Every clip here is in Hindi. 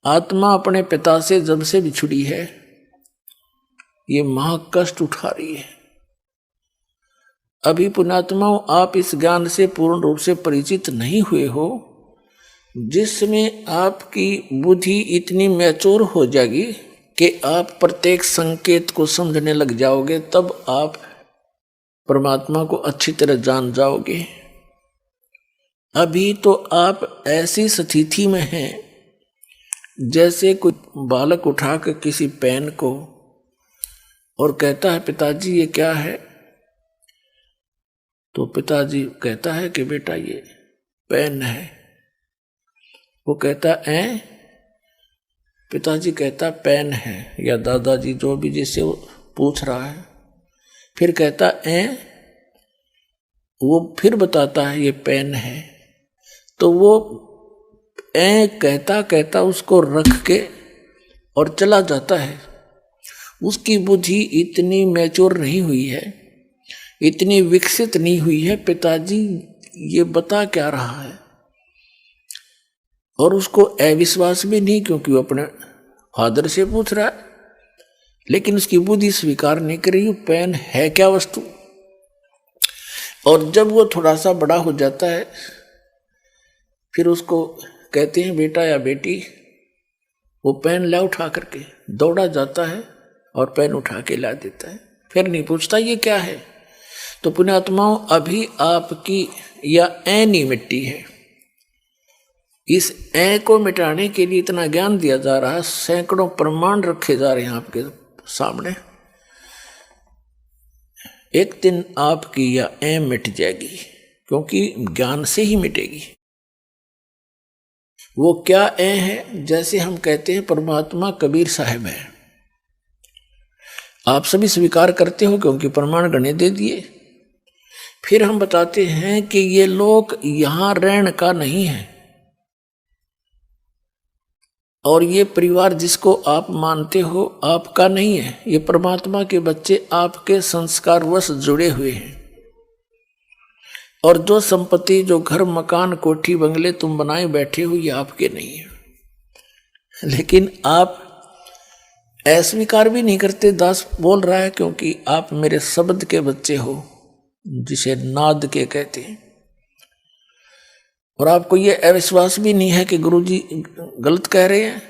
आत्मा अपने पिता से जब से बिछुड़ी है, ये महाकष्ट उठा रही है। अभी पुण्यात्माओं, आप इस ज्ञान से पूर्ण रूप से परिचित नहीं हुए हो। जिसमें आपकी बुद्धि इतनी मैच्योर हो जाएगी कि आप प्रत्येक संकेत को समझने लग जाओगे, तब आप परमात्मा को अच्छी तरह जान जाओगे। अभी तो आप ऐसी स्थिति में हैं जैसे कोई बालक उठाकर किसी पेन को और कहता है, पिताजी ये क्या है? तो पिताजी कहता है कि बेटा ये पेन है। वो कहता है पिताजी कहता पेन है, या दादाजी जो भी जिससे वो पूछ रहा है, फिर कहता वो फिर बताता है ये पेन है। तो वो कहता कहता उसको रख के और चला जाता है। उसकी बुद्धि इतनी मैच्योर नहीं हुई है, इतनी विकसित नहीं हुई है, पिताजी ये बता क्या रहा है। और उसको अविश्वास भी नहीं, क्योंकि वो अपने फादर से पूछ रहा है, लेकिन उसकी बुद्धि स्वीकार नहीं कर रही पेन है क्या वस्तु। और जब वो थोड़ा सा बड़ा हो जाता है, फिर उसको कहते हैं बेटा या बेटी, वो पेन ला उठा करके दौड़ा जाता है और पेन उठा के ला देता है, फिर नहीं पूछता ये क्या है। तो पुण्यात्माओं, अभी आपकी या नहीं मिट्टी है। इस को मिटाने के लिए इतना ज्ञान दिया जा रहा है, सैकड़ों प्रमाण रखे जा रहे हैं आपके सामने। एक दिन आपकी या मिट जाएगी, क्योंकि ज्ञान से ही मिटेगी। वो क्या है? जैसे हम कहते हैं परमात्मा कबीर साहब है, आप सभी स्वीकार करते हो क्योंकि प्रमाण गणे दे दिए। फिर हम बताते हैं कि ये लोक यहां रहने का नहीं है, और ये परिवार जिसको आप मानते हो आपका नहीं है। ये परमात्मा के बच्चे आपके संस्कारवश जुड़े हुए हैं। और जो संपत्ति, जो घर मकान कोठी बंगले तुम बनाए बैठे हो, ये आपके नहीं है। लेकिन आप अस्वीकार भी नहीं करते। दास बोल रहा है क्योंकि आप मेरे शब्द के बच्चे हो, जिसे नाद के कहते हैं। और आपको ये अविश्वास भी नहीं है कि गुरुजी गलत कह रहे हैं,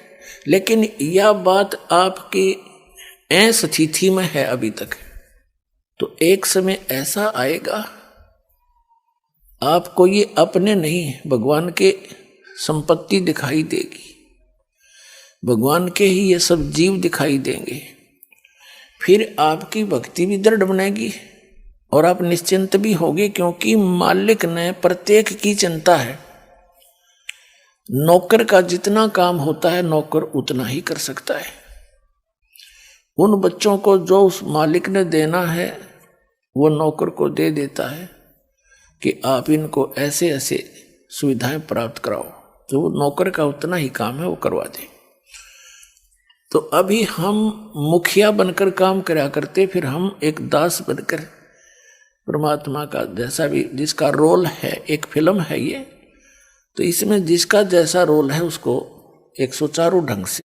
लेकिन यह बात आपकी स्थिति में है अभी तक। तो एक समय ऐसा आएगा, आपको ये अपने नहीं, भगवान के संपत्ति दिखाई देगी, भगवान के ही ये सब जीव दिखाई देंगे। फिर आपकी भक्ति भी दृढ़ बनेगी और आप निश्चिंत भी होगे, क्योंकि मालिक ने प्रत्येक की चिंता है। नौकर का जितना काम होता है, नौकर उतना ही कर सकता है। उन बच्चों को जो उस मालिक ने देना है, वो नौकर को दे देता है कि आप इनको ऐसे ऐसे सुविधाएं प्राप्त कराओ। तो वो नौकर का उतना ही काम है, वो करवा दे। तो अभी हम मुखिया बनकर काम करा करते, फिर हम एक दास बनकर परमात्मा का जैसा भी जिसका रोल है, एक फिल्म है ये, तो इसमें जिसका जैसा रोल है उसको एक सुचारू ढंग से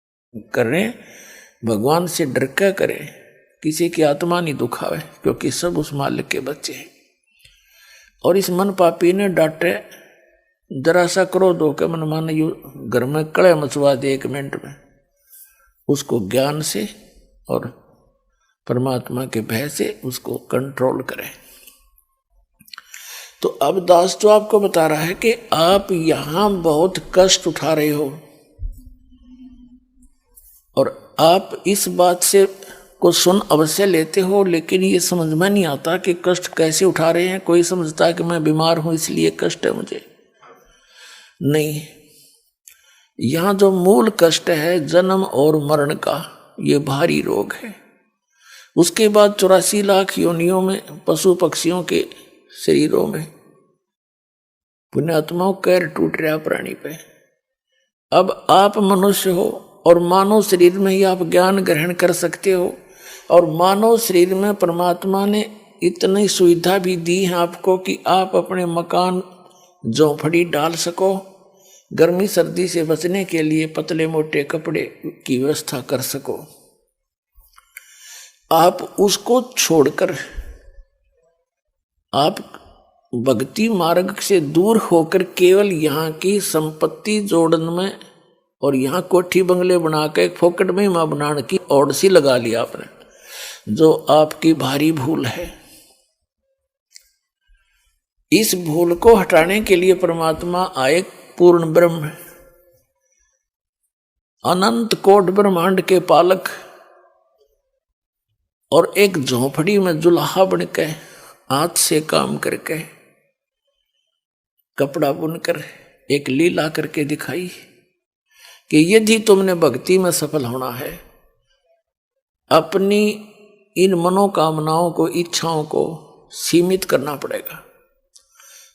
करें, भगवान से डर के करें, किसी की आत्मा नहीं दुखावे, क्योंकि सब उस मालिक के बच्चे हैं। और इस मन पापी ने डांटे, जरा सा क्रोध होकर मन माने यू घर में कड़े मचवा दे 1 मिनट में, उसको ज्ञान से और परमात्मा के भय से उसको कंट्रोल करें। तो अब दास तो आपको बता रहा है कि आप यहां बहुत कष्ट उठा रहे हो, और आप इस बात से को सुन अवश्य लेते हो, लेकिन ये समझ में नहीं आता कि कष्ट कैसे उठा रहे हैं। कोई समझता है कि मैं बीमार हूं इसलिए कष्ट है मुझे, नहीं। यहां जो मूल कष्ट है जन्म और मरण का, ये भारी रोग है। उसके बाद 84 लाख योनियों में, पशु पक्षियों के शरीरों में, पुण्यात्माओं कैर टूट रहा प्राणी पे। अब आप मनुष्य हो और मानव शरीर में ही आप ज्ञान ग्रहण कर सकते हो, और मानव शरीर में परमात्मा ने इतनी सुविधा भी दी है आपको कि आप अपने मकान झोंपड़ी डाल सको, गर्मी सर्दी से बचने के लिए पतले मोटे कपड़े की व्यवस्था कर सको। आप उसको छोड़कर आप भक्ति मार्ग से दूर होकर केवल यहाँ की संपत्ति जोड़न में और यहाँ कोठी बंगले बना के एक फोकट में मां बनाने की ओर सी लगा लिया आपने, जो आपकी भारी भूल है। इस भूल को हटाने के लिए परमात्मा आए, पूर्ण ब्रह्म, अनंत कोट ब्रह्मांड के पालक, और एक झोंपड़ी में जुलाहा बनके हाथ से काम करके कपड़ा बुनकर एक लीला करके दिखाई कि यदि तुमने भक्ति में सफल होना है, अपनी इन मनोकामनाओं को, इच्छाओं को सीमित करना पड़ेगा।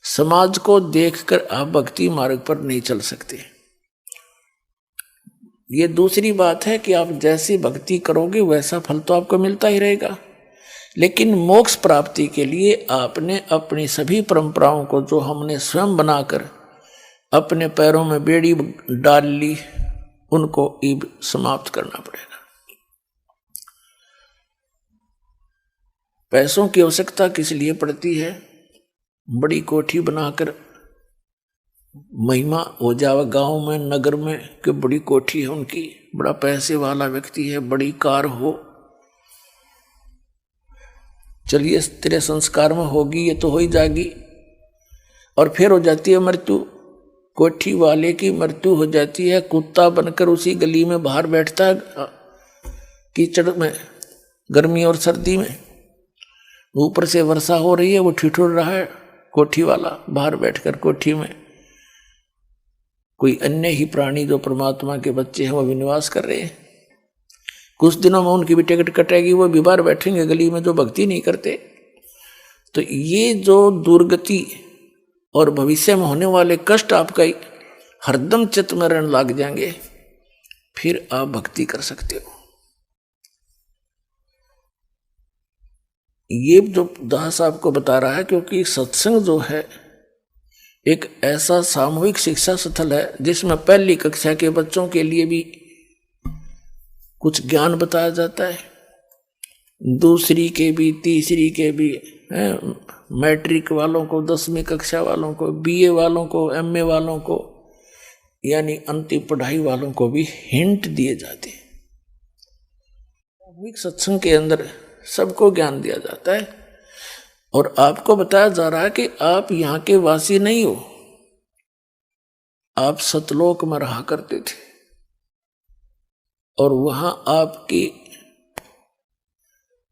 समाज को देखकर आप भक्ति मार्ग पर नहीं चल सकते। ये दूसरी बात है कि आप जैसी भक्ति करोगे वैसा फल तो आपको मिलता ही रहेगा, लेकिन मोक्ष प्राप्ति के लिए आपने अपनी सभी परंपराओं को, जो हमने स्वयं बनाकर अपने पैरों में बेड़ी डाल ली, उनको अब समाप्त करना पड़ेगा। पैसों की आवश्यकता किस लिए पड़ती है? बड़ी कोठी बनाकर महिमा हो जावे गांव में, नगर में कि बड़ी कोठी है उनकी, बड़ा पैसे वाला व्यक्ति है, बड़ी कार हो, चलिए तेरे संस्कार में होगी, ये तो हो ही जाएगी, और फिर हो जाती है मृत्यु। कोठी वाले की मृत्यु हो जाती है, कुत्ता बनकर उसी गली में बाहर बैठता है कीचड़ में, गर्मी और सर्दी में, ऊपर से वर्षा हो रही है, वो ठिठुर रहा है कोठी वाला बाहर बैठकर कोठी में। कोई अन्य ही प्राणी जो परमात्मा के बच्चे हैं वो भी निवास कर रहे हैं। कुछ दिनों में उनकी भी टिकट कटेगी, वो भी बाहर बैठेंगे गली में जो भक्ति नहीं करते। तो ये जो दुर्गति और भविष्य में होने वाले कष्ट आपका हरदम चित्त में रहने लग जाएंगे, फिर आप भक्ति कर सकते हो। ये जो दास आपको बता रहा है, क्योंकि सत्संग जो है एक ऐसा सामूहिक शिक्षा स्थल है जिसमें पहली कक्षा के बच्चों के लिए भी कुछ ज्ञान बताया जाता है, दूसरी के भी, तीसरी के भी, मैट्रिक वालों को, 10वीं कक्षा वालों को, बीए वालों को, एमए वालों को, यानी अंतिम पढ़ाई वालों को भी हिंट दिए जाते हैं। सामूहिक सत्संग के अंदर सबको ज्ञान दिया जाता है और आपको बताया जा रहा है कि आप यहाँ के वासी नहीं हो, आप सतलोक में रहा करते थे और वहां आपकी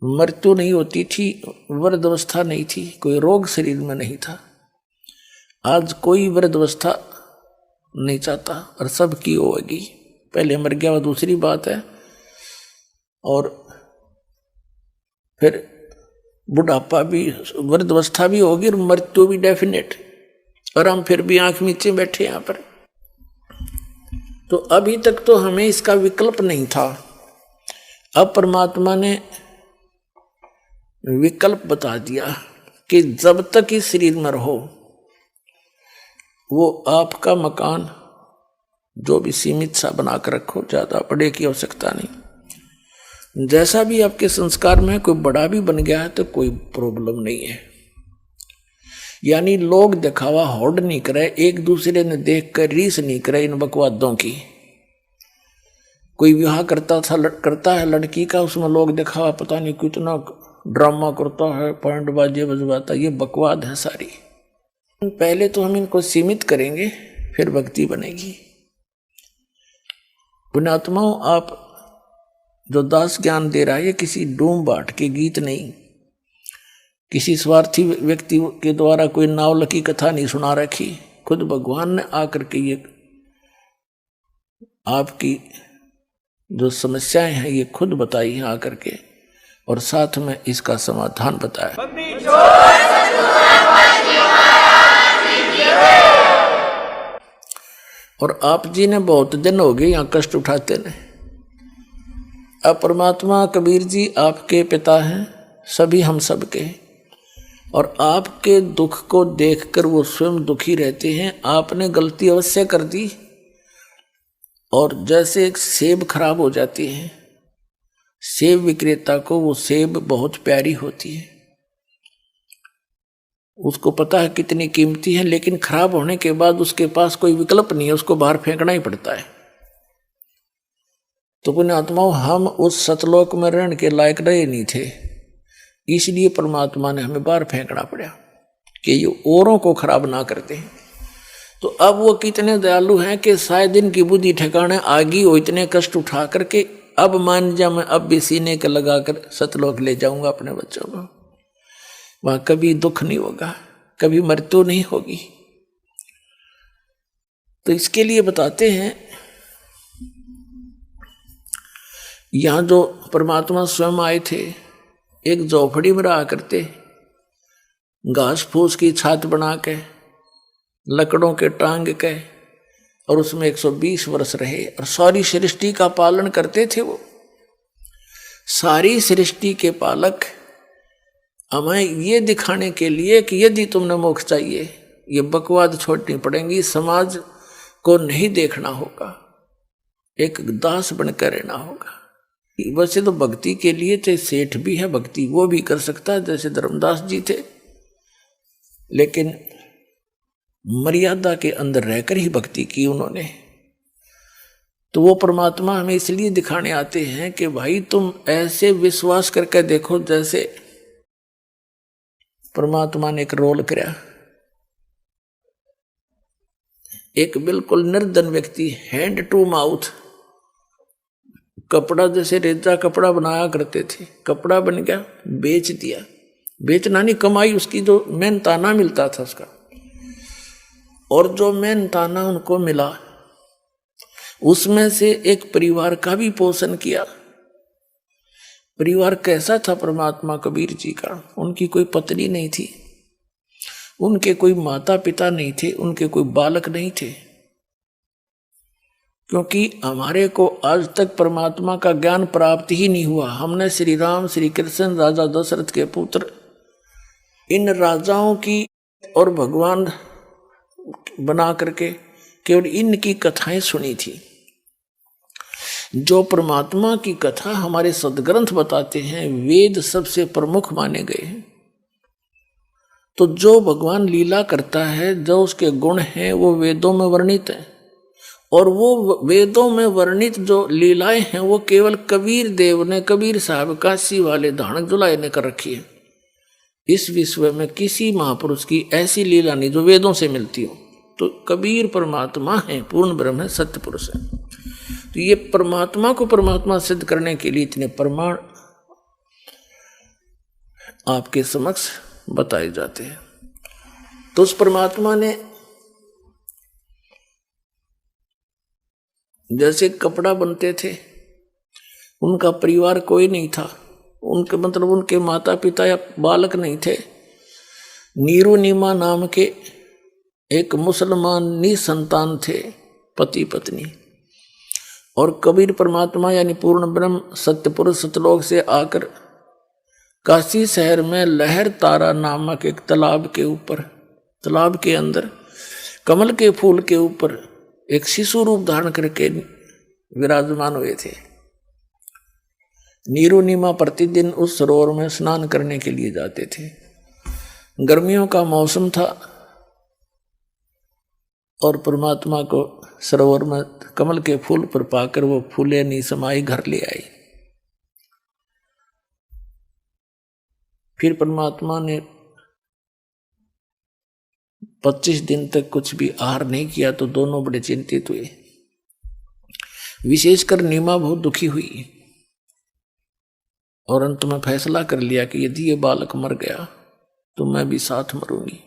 मृत्यु नहीं होती थी, वृद्धावस्था नहीं थी, कोई रोग शरीर में नहीं था। आज कोई वृद्धावस्था नहीं चाहता और सबकी होगी, पहले मर गया वो दूसरी बात है, और फिर बुढ़ापा भी, वृद्धावस्था भी होगी और मृत्यु भी डेफिनेट, और हम फिर भी आंख नीचे बैठे यहाँ पर। तो अभी तक तो हमें इसका विकल्प नहीं था, अब परमात्मा ने विकल्प बता दिया कि जब तक इस शरीर में रहो वो आपका मकान जो भी सीमित सा बना कर रखो, ज्यादा बड़े की आवश्यकता नहीं। जैसा भी आपके संस्कार में कोई बड़ा भी बन गया है तो कोई प्रॉब्लम नहीं है। यानी लोग दिखावा होड़ नहीं करे, एक दूसरे ने देख कर रीस नहीं करे इन बकवादों की। कोई विवाह करता है लड़की का, उसमें लोग दिखावा पता नहीं कितना ड्रामा करता है, पॉइंट बाजे बजवाता, ये बकवाद है सारी। पहले तो हम इनको सीमित करेंगे फिर भक्ति बनेगी। पुण्यात्माओं, आप जो दास ज्ञान दे रहा है ये किसी डूम बाट के गीत नहीं, किसी स्वार्थी व्यक्ति के द्वारा कोई नावल की कथा नहीं सुना रखी, खुद भगवान ने आकर के ये आपकी जो समस्याएं हैं ये खुद बताई हैं आकर के, और साथ में इसका समाधान बताया। और आप जी ने बहुत दिन हो गए यहाँ कष्ट उठाते ने। अब परमात्मा कबीर जी आपके पिता हैं, सभी हम सबके, और आपके दुख को देखकर वो स्वयं दुखी रहते हैं। आपने गलती अवश्य कर दी, और जैसे एक सेब खराब हो जाती है, सेब विक्रेता को वो सेब बहुत प्यारी होती है, उसको पता है कितनी कीमती है, लेकिन खराब होने के बाद उसके पास कोई विकल्प नहीं है, उसको बाहर फेंकना ही पड़ता है। तो पुण्यात्माओं, हम उस सतलोक में रहने के लायक रहे नहीं थे, इसलिए परमात्मा ने हमें बाहर फेंकना पड़ा कि ये औरों को खराब ना करते हैं। तो अब वो कितने दयालु हैं कि शायद इनकी बुद्धि ठिकाने आ गई हो, इतने कष्ट उठा करके अब मान जा मैं अब भी सीने के लगाकर सतलोक ले जाऊंगा अपने बच्चों को, वहां कभी दुख नहीं होगा, कभी मृत्यु नहीं होगी। तो इसके लिए बताते हैं, यहां जो परमात्मा स्वयं आए थे, एक झोपड़ी में रहा करते, घास फूस की छात बना के, लकड़ों के टांग के, और उसमें 120 वर्ष रहे और सारी सृष्टि का पालन करते थे। वो सारी सृष्टि के पालक हमें ये दिखाने के लिए कि यदि तुमने मोक्ष चाहिए, ये बकवाद छोड़नी पड़ेगी, समाज को नहीं देखना होगा, एक दास बनकर रहना होगा। वैसे तो भक्ति के लिए चाहे सेठ भी है, भक्ति वो भी कर सकता है, जैसे धर्मदास जी थे, लेकिन मर्यादा के अंदर रहकर ही भक्ति की उन्होंने। तो वो परमात्मा हमें इसलिए दिखाने आते हैं कि भाई तुम ऐसे विश्वास करके देखो जैसे परमात्मा ने एक रोल किया। एक बिल्कुल निर्धन व्यक्ति, हैंड टू माउथ, कपड़ा जैसे रेजा कपड़ा बनाया करते थे, कपड़ा बन गया, बेच दिया, बेचना नहीं, कमाई उसकी जो मेन ताना मिलता था उसका, और जो मेन ताना उनको मिला उसमें से एक परिवार का भी पोषण किया। परिवार कैसा था परमात्मा कबीर जी का? उनकी कोई पत्नी नहीं थी, उनके कोई माता पिता नहीं थे, उनके कोई बालक नहीं थे, क्योंकि हमारे को आज तक परमात्मा का ज्ञान प्राप्त ही नहीं हुआ। हमने श्री राम, श्री कृष्ण, राजा दशरथ के पुत्र, इन राजाओं की और भगवान बना करके केवल इनकी कथाएं सुनी थी। जो परमात्मा की कथा हमारे सदग्रंथ बताते हैं, वेद सबसे प्रमुख माने गए हैं। तो जो भगवान लीला करता है, जो उसके गुण हैं, वो वेदों में वर्णित है, और वो वेदों में वर्णित जो लीलाएं हैं वो केवल कबीर देव ने, कबीर साहब काशी वाले धानक जुलाए ने कर रखी है। इस विश्व में किसी महापुरुष की ऐसी लीला नहीं जो वेदों से मिलती हो। तो कबीर परमात्मा है, पूर्ण ब्रह्म है, सत्य पुरुष है। तो ये परमात्मा को परमात्मा सिद्ध करने के लिए इतने प्रमाण आपके समक्ष बताए जाते हैं। तो उस परमात्मा ने जैसे कपड़ा बनते थे, उनका परिवार कोई नहीं था, उनके मतलब उनके माता पिता या बालक नहीं थे। नीरू नीमा नाम के एक मुसलमान निसंतान थे, पति पत्नी, और कबीर परमात्मा यानी पूर्ण ब्रह्म सत्य पुरुष सतलोक से आकर काशी शहर में लहर तारा नामक एक तालाब के ऊपर, तालाब के अंदर कमल के फूल के ऊपर एक शिशु रूप धारण करके विराजमान हुए थे। नीरू नीमा प्रतिदिन उस सरोवर में स्नान करने के लिए जाते थे। गर्मियों का मौसम था और परमात्मा को सरोवर में कमल के फूल पर पाकर वो फूले नी समाई घर ले आई। फिर परमात्मा ने 25 दिन तक कुछ भी आहार नहीं किया, तो दोनों बड़े चिंतित हुए। विशेषकर नीमा बहुत दुखी हुई और अंत में फैसला कर लिया कि यदि ये बालक मर गया तो मैं भी साथ मरूंगी।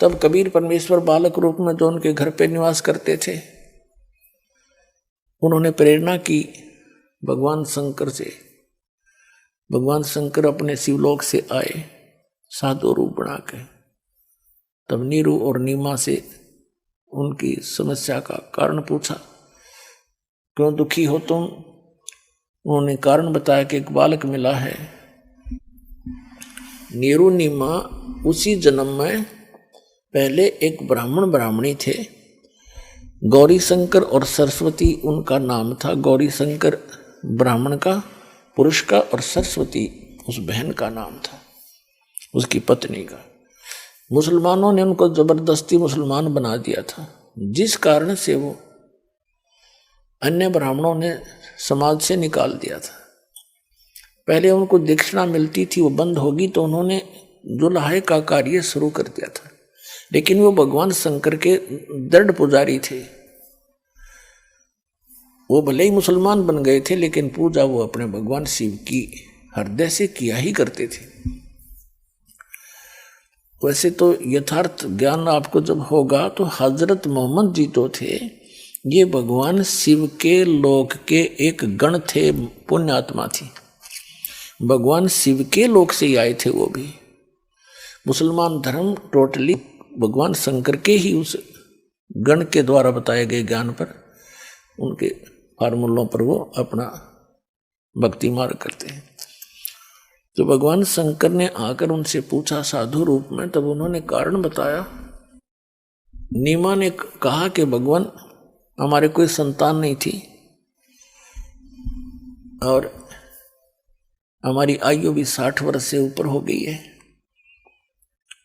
तब कबीर परमेश्वर बालक रूप में जो उनके घर पे निवास करते थे, उन्होंने प्रेरणा की भगवान शंकर से। भगवान शंकर अपने शिवलोक से आए साधु रूप बना के। तब नीरू और नीमा से उनकी समस्या का कारण पूछा, क्यों दुखी हो तुम? उन्होंने कारण बताया कि एक बालक मिला है, नीरू नीमा उसी जन्म में पहले एक ब्राह्मण ब्राह्मणी थे, गौरी शंकर और सरस्वती उनका नाम था। गौरी शंकर ब्राह्मण का, पुरुष का, और सरस्वती उस बहन का नाम था, उसकी पत्नी का। मुसलमानों ने उनको जबरदस्ती मुसलमान बना दिया था, जिस कारण से वो अन्य ब्राह्मणों ने समाज से निकाल दिया था। पहले उनको दक्षिणा मिलती थी, वो बंद होगी तो उन्होंने जुल्हाए का कार्य शुरू कर दिया था। लेकिन वो भगवान शंकर के दृढ़ पुजारी थे। वो भले ही मुसलमान बन गए थे, लेकिन पूजा वो अपने भगवान शिव की हृदय से किया ही करते थे। वैसे तो यथार्थ ज्ञान आपको जब होगा तो हजरत मोहम्मद जी तो थे, ये भगवान शिव के लोक के एक गण थे, पुण्यात्मा थी। भगवान शिव के लोक से ही आए थे वो भी। मुसलमान धर्म टोटली भगवान शंकर के ही उस गण के द्वारा बताए गए ज्ञान पर, उनके फार्मूलों पर वो अपना भक्ति मार्ग करते हैं। तो भगवान शंकर ने आकर उनसे पूछा साधु रूप में, तब उन्होंने कारण बताया। नीमा ने कहा कि भगवान हमारे कोई संतान नहीं थी और हमारी आयु भी 60 वर्ष से ऊपर हो गई है।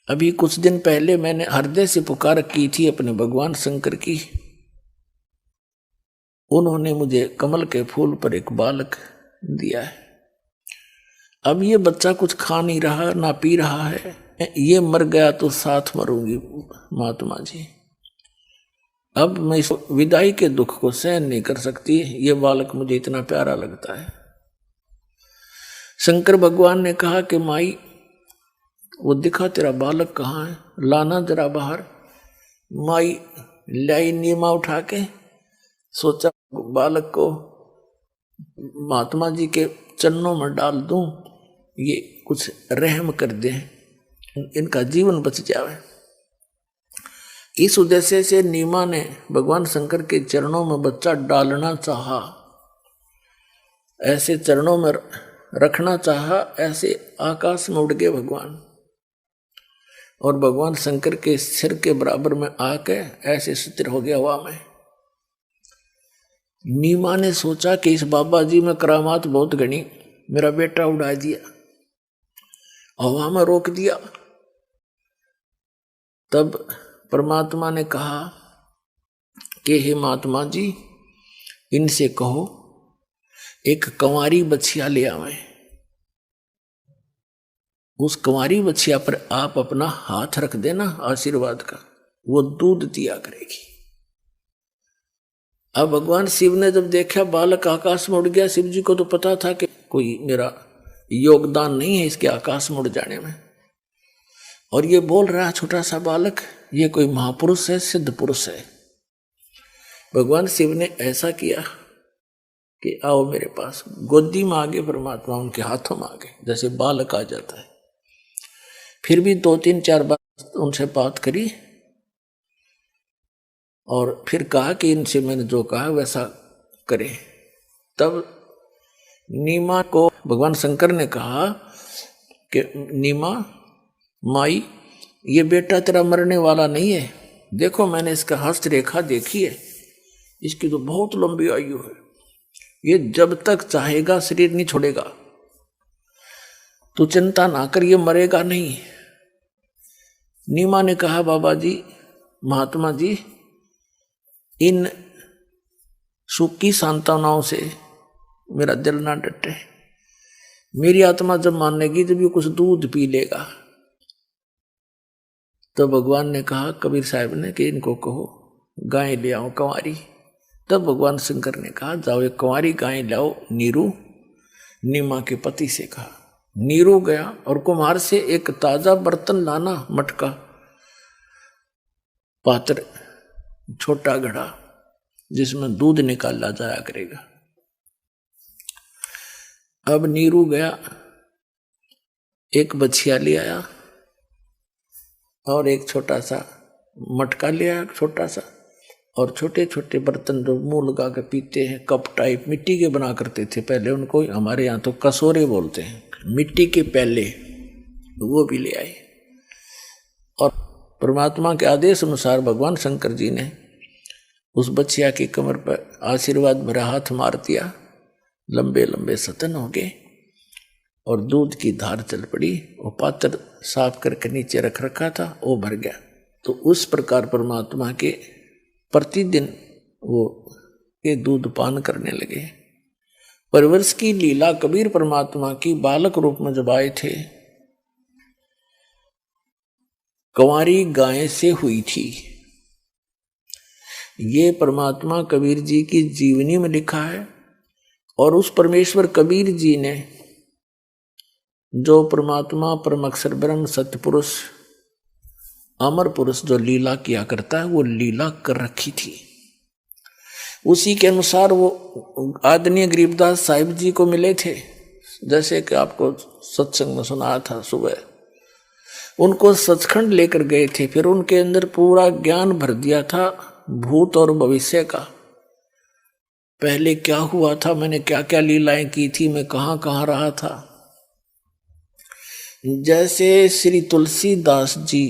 अभी कुछ दिन पहले मैंने हृदय से पुकार की थी अपने भगवान शंकर की, उन्होंने मुझे कमल के फूल पर एक बालक दिया है। अब ये बच्चा कुछ खा नहीं रहा, ना पी रहा है, ये मर गया तो साथ मरूंगी महात्मा जी। अब मैं इस विदाई के दुख को सहन नहीं कर सकती, ये बालक मुझे इतना प्यारा लगता है। शंकर भगवान ने कहा कि माई वो दिखा तेरा बालक कहाँ है, लाना जरा बाहर। माई लाई नीमा उठा के, सोचा बालक को महात्मा जी के चरणों में डाल दूं, ये कुछ रहम कर दे, इनका जीवन बच जाए। इस उद्देश्य से नीमा ने भगवान शंकर के चरणों में बच्चा डालना चाहा, ऐसे चरणों में रखना चाहा, ऐसे आकाश में उड़ गए भगवान और भगवान शंकर के सिर के बराबर में आके ऐसे स्थिर हो गया हवा में। नीमा ने सोचा कि इस बाबा जी में करामात बहुत घनी, मेरा बेटा उड़ा दिया, हवा में रोक दिया। तब परमात्मा ने कहा कि हे महात्मा जी, इनसे कहो एक कंवारी बछिया ले आवे, उस कंवारी बछिया पर आप अपना हाथ रख देना आशीर्वाद का, वो दूध दिया करेगी। अब भगवान शिव ने जब देखा बालक आकाश में उड़ गया, शिव जी को तो पता था कि कोई मेरा योगदान नहीं है इसके आकाश में उड़ जाने में, और ये बोल रहा छोटा सा बालक, ये कोई महापुरुष है, सिद्ध पुरुष है। भगवान शिव ने ऐसा किया कि आओ मेरे पास, गोदी में आ गए परमात्मा, उनके हाथों में आ गए, जैसे बालक आ जाता है। फिर भी 2-3-4 बार उनसे बात करी और फिर कहा कि इनसे मैंने जो कहा वैसा करें। तब नीमा को भगवान शंकर ने कहा कि नीमा माई, ये बेटा तेरा मरने वाला नहीं है, देखो मैंने इसका हस्त रेखा देखी है, इसकी तो बहुत लंबी आयु है, ये जब तक चाहेगा शरीर नहीं छोड़ेगा, तो चिंता ना कर, ये मरेगा नहीं। नीमा ने कहा बाबा जी, महात्मा जी, इन सुखी सांत्वनाओं से मेरा दिल ना डटे, मेरी आत्मा जब मानेगी जब ये कुछ दूध पी लेगा। तो भगवान ने कहा कबीर साहब ने कि इनको कहो गाय ले आओ कंवारी। तब भगवान शंकर ने कहा जाओ एक कंवारी गाय लाओ। नीरू नीमा के पति से कहा। नीरू गया और कुम्हार से एक ताजा बर्तन लाना, मटका, पात्र, छोटा घड़ा जिसमें दूध निकाला जाया करेगा। अब नीरू गया, एक बछिया ले आया और एक छोटा सा मटका ले आया छोटा सा, और छोटे छोटे बर्तन जो मुंह लगा के पीते हैं, कप टाइप मिट्टी के बना करते थे पहले, उनको हमारे यहाँ तो कसोरे बोलते हैं। मिट्टी के प्याले वो भी ले आए। और परमात्मा के आदेश अनुसार भगवान शंकर जी ने उस बच्चिया की कमर पर आशीर्वाद भरा हाथ मार दिया, लंबे लंबे सतन हो गए और दूध की धार चल पड़ी। वो पात्र साफ करके नीचे रख रखा था, वो भर गया। तो उस प्रकार परमात्मा के प्रतिदिन वो ये दूध पान करने लगे। परवरिश की लीला कबीर परमात्मा की बालक रूप में जब आए थे, कंवारी गाय से हुई थी। ये परमात्मा कबीर जी की जीवनी में लिखा है। और उस परमेश्वर कबीर जी ने जो परमात्मा परम अक्षर ब्रह्म सत्य पुरुष अमर पुरुष जो लीला किया करता है, वो लीला कर रखी थी। उसी के अनुसार वो आदरणीय गरीबदास साहिब जी को मिले थे, जैसे कि आपको सत्संग में सुनाया था सुबह। उनको सचखंड लेकर गए थे, फिर उनके अंदर पूरा ज्ञान भर दिया था भूत और भविष्य का। पहले क्या हुआ था, मैंने क्या क्या लीलाएं की थी, मैं कहाँ कहाँ रहा था। जैसे श्री तुलसीदास जी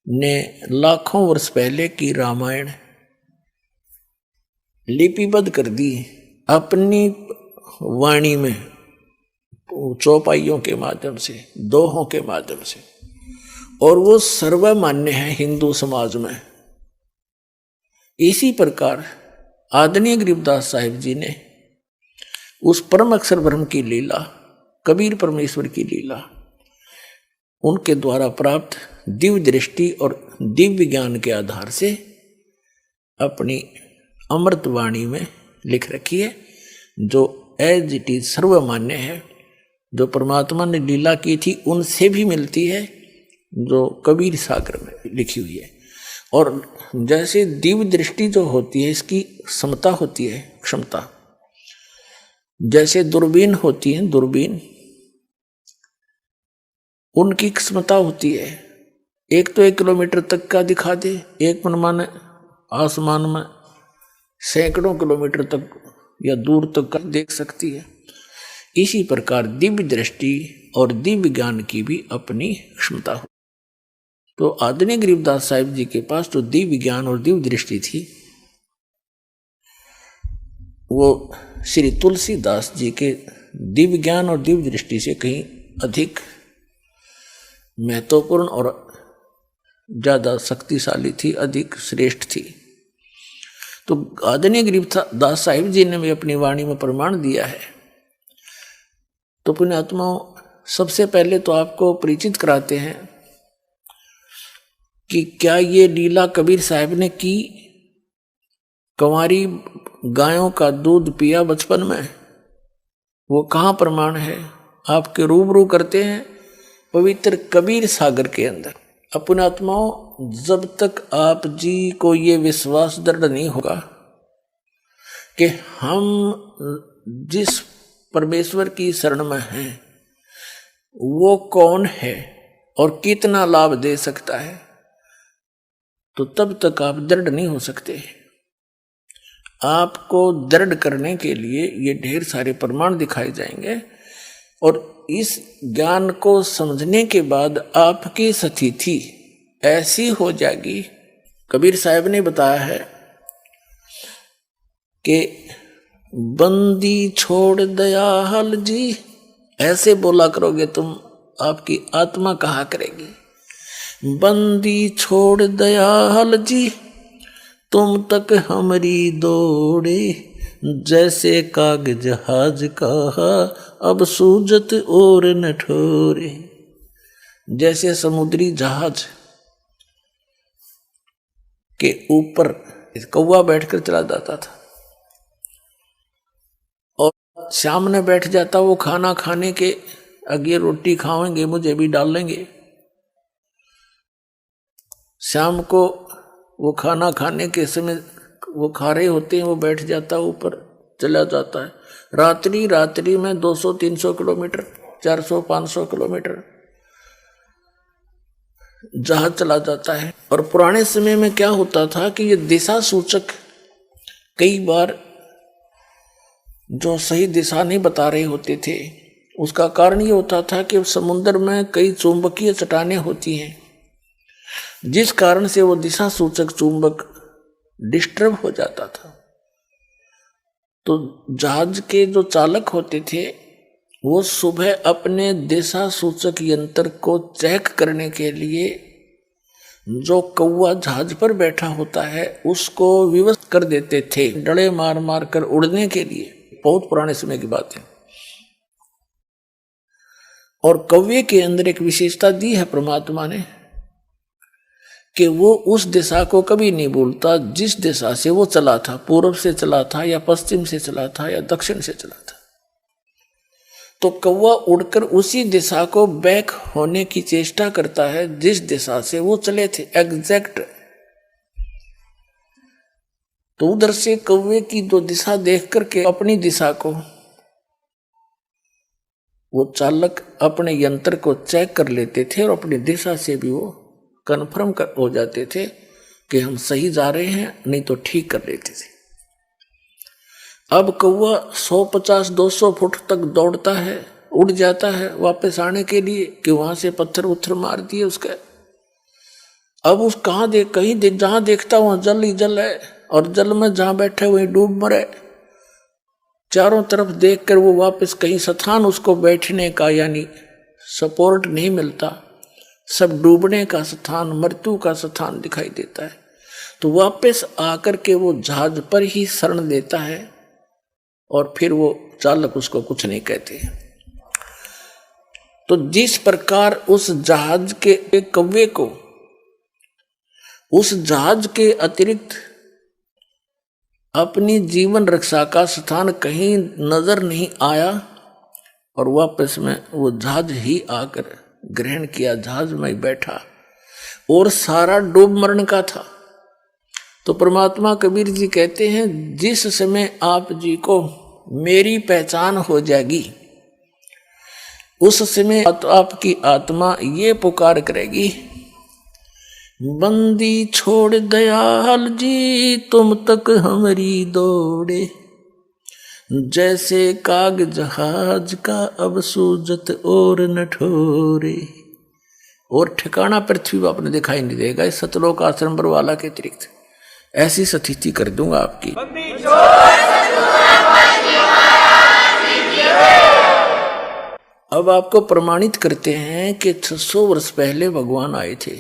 ने लाखों वर्ष पहले की रामायण लिपिबद्ध कर दी अपनी वाणी में, चौपाइयों के माध्यम से, दोहों के माध्यम से, और वो सर्वमान्य है हिंदू समाज में। इसी प्रकार आदरणीय गरीबदास साहिब जी ने उस परम अक्षर ब्रह्म की लीला, कबीर परमेश्वर की लीला, उनके द्वारा प्राप्त दिव्य दृष्टि और दिव्य ज्ञान के आधार से अपनी अमृत वाणी में लिख रखी है, जो एज इट इज सर्वमान्य है। जो परमात्मा ने लीला की थी उनसे भी मिलती है, जो कबीर सागर में लिखी हुई है। और जैसे दिव्य दृष्टि जो होती है, इसकी समता होती है, क्षमता। जैसे दूरबीन होती है, दूरबीन, उनकी क्षमता होती है, एक तो 1 किलोमीटर तक का दिखा दे, एक मनमाने आसमान में सैकड़ों किलोमीटर तक या दूर तक का देख सकती है। इसी प्रकार दिव्य दृष्टि और दिव्य ज्ञान की भी अपनी क्षमता हो। तो आदरणीय गरीबदास साहिब जी के पास तो दिव्य ज्ञान और दिव्य दृष्टि थी, वो श्री तुलसीदास जी के दिव्य ज्ञान और दिव्य दृष्टि से कहीं अधिक महत्वपूर्ण और ज्यादा शक्तिशाली थी, अधिक श्रेष्ठ थी। तो आदरणीय गरीबदास साहिब जी ने भी अपनी वाणी में प्रमाण दिया है। तो पुण्यात्माओं, सबसे पहले तो आपको परिचित कराते हैं कि क्या ये लीला कबीर साहब ने की। कंवारी गायों का दूध पिया बचपन में, वो कहाँ प्रमाण है, आपके रूबरू करते हैं पवित्र कबीर सागर के अंदर। अपने आत्माओं, जब तक आप जी को ये विश्वास दृढ़ नहीं होगा कि हम जिस परमेश्वर की शरण में हैं वो कौन है और कितना लाभ दे सकता है, तो तब तक आप दृढ़ नहीं हो सकते। आपको दृढ़ करने के लिए ये ढेर सारे प्रमाण दिखाए जाएंगे, और इस ज्ञान को समझने के बाद आपकी स्थिति ऐसी हो जाएगी। कबीर साहब ने बताया है कि बंदी छोड़ दयाल जी, ऐसे बोला करोगे तुम, आपकी आत्मा कहा करेगी, बंदी छोड़ दयाल जी तुम तक हमारी दौड़े, जैसे काग जहाज कहा अब सूजत और न ठोरे। जैसे समुद्री जहाज के ऊपर कौवा बैठकर चला जाता था और सामने बैठ जाता, वो खाना खाने के अगे रोटी खाएंगे मुझे भी डाल लेंगे। शाम को वो खाना खाने के समय वो खा रहे होते हैं, वो बैठ जाता, ऊपर चला जाता है। रात्रि में 200-300 किलोमीटर, 400-500 किलोमीटर जहाज चला जाता है। और पुराने समय में क्या होता था कि ये दिशा सूचक कई बार जो सही दिशा नहीं बता रहे होते थे, उसका कारण ये होता था कि समुद्र में कई चुंबकीय चट्टानें होती हैं, जिस कारण से वो दिशा सूचक चुंबक डिस्टर्ब हो जाता था। तो जहाज के जो चालक होते थे वो सुबह अपने दिशा सूचक यंत्र को चेक करने के लिए जो कौवा जहाज पर बैठा होता है उसको विवश कर देते थे, डड़े मार मार कर उड़ने के लिए। बहुत पुराने समय की बात है। और कौवे के अंदर एक विशेषता दी है परमात्मा ने कि वो उस दिशा को कभी नहीं भूलता जिस दिशा से वो चला था, पूर्व से चला था या पश्चिम से चला था या दक्षिण से चला था। तो कौवा उड़कर उसी दिशा को बैक होने की चेष्टा करता है जिस दिशा से वो चले थे, एग्जैक्ट। तो उधर से कौवे की जो दिशा देख करके अपनी दिशा को वो चालक अपने यंत्र को चेक कर लेते थे और अपनी दिशा से भी वो कन्फर्म हो जाते थे कि हम सही जा रहे हैं, नहीं तो ठीक कर लेते थे। अब कौवा 150-200 फुट तक दौड़ता है, उड़ जाता है वापस आने के लिए कि वहां से पत्थर उत्थर मार दिए उसके। अब उस जहां देखता वहां जल ही जल है, और जल में जहां बैठे वहीं डूब मरे। चारों तरफ देखकर वो वापस कहीं स्थान उसको बैठने का यानी सपोर्ट नहीं मिलता, सब डूबने का स्थान, मृत्यु का स्थान दिखाई देता है। तो वापस आकर के वो जहाज पर ही शरण लेता है और फिर वो चालक उसको कुछ नहीं कहते। तो जिस प्रकार उस जहाज के कौवे को उस जहाज के अतिरिक्त अपनी जीवन रक्षा का स्थान कहीं नजर नहीं आया और वापस में वो जहाज ही आकर ग्रहण किया, जहाज में बैठा और सारा डूब मरण का था। तो परमात्मा कबीर जी कहते हैं जिस समय आप जी को मेरी पहचान हो जाएगी उस समय तो आपकी आत्मा ये पुकार करेगी, बंदी छोड़ दयाल जी तुम तक हमारी दौड़े, जैसे काग जहाज का अब सूजत और न ठोरे। और ठिकाना पृथ्वी पर आपने दिखाई नहीं देगा इस सतलोक आश्रम बरवाला के अतिरिक्त। ऐसी स्थिति कर दूंगा आपकी। अब आपको प्रमाणित करते हैं कि 600 वर्ष पहले भगवान आए थे,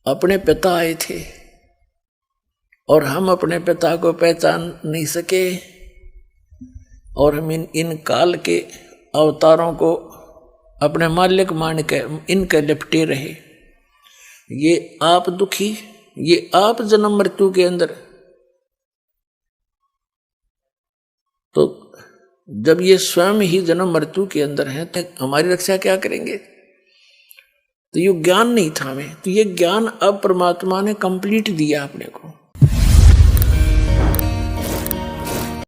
अपने पिता आए थे, और हम अपने पिता को पहचान नहीं सके और हम इन काल के अवतारों को अपने मालिक मान के इनके लिपटे रहे। ये आप दुखी, ये आप जन्म मृत्यु के अंदर। तो जब ये स्वयं ही जन्म मृत्यु के अंदर हैं तो हमारी रक्षा क्या करेंगे? तो ये ज्ञान नहीं था हमें, तो ये ज्ञान अब परमात्मा ने कंप्लीट दिया अपने को।